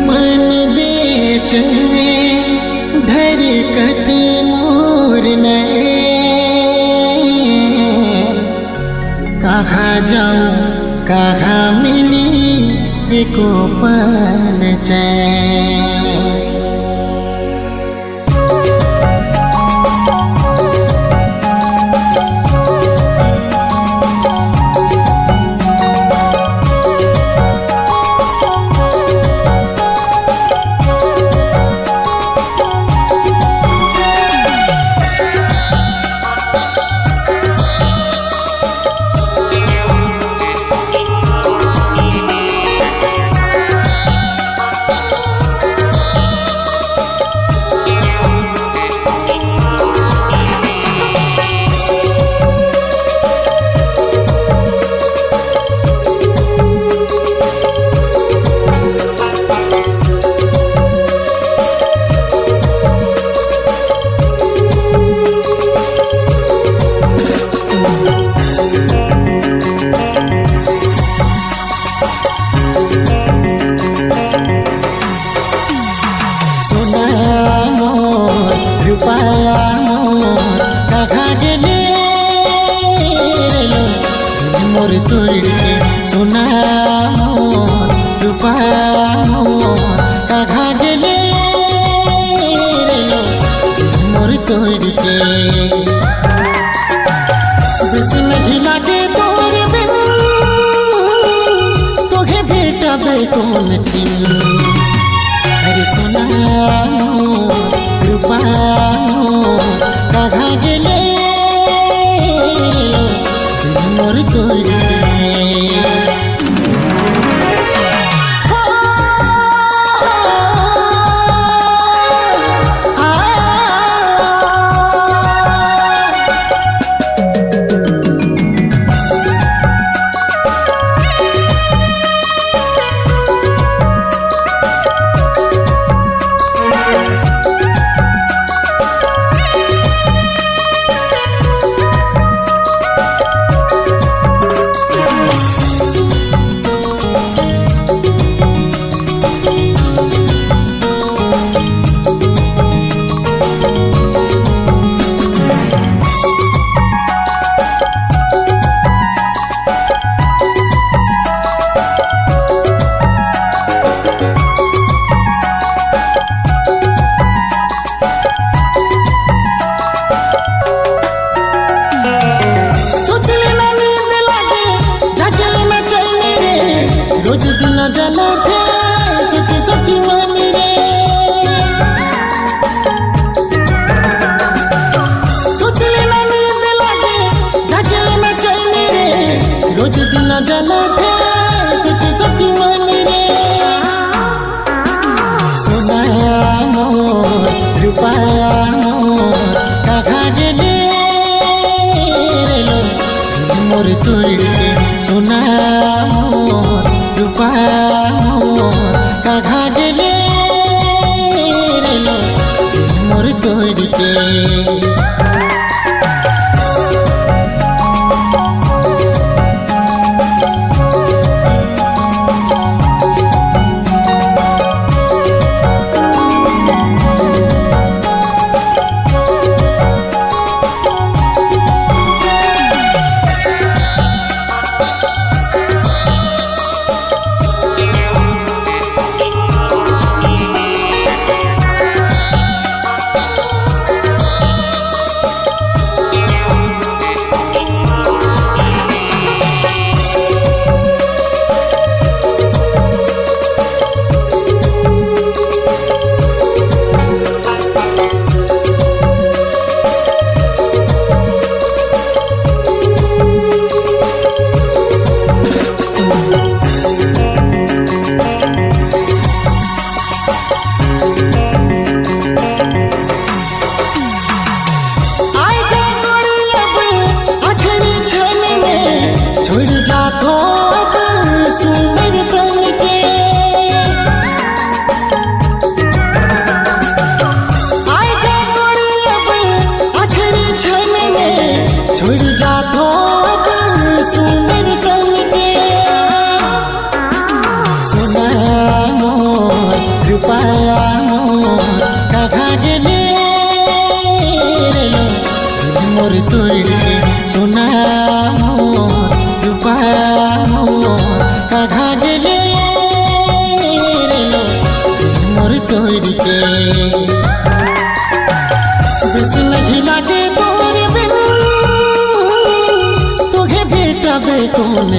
मन बेचैन धड़कत मोर नैन, कहाँ जाऊँ कहाँ मिली एको पल चैन। मोर तोड़ के सोना रूपा कहाँ गेले मोर तोड़ के। बस नहीं लागे तोर बिन तोहे बेटा बेकौन थी। अरे सोना रूपा कहाँ गेले मोर तोड़ के। रोज दिन जला थे सच सच मन रे, सोचले ना नींद लागे जागले ना चैन रे। रोज दिन जला थे सच सच मन रे। सोना मोर रूपा मोर कहाँ गेले मोर तोड़ के। सोना मोर रूपा मोर कहाँ गेले तोड़ के सोना रूपा कहा गेले मोर तोड़ के बेस नहीं लागे तोर बिन तुझे बेटा बे कौन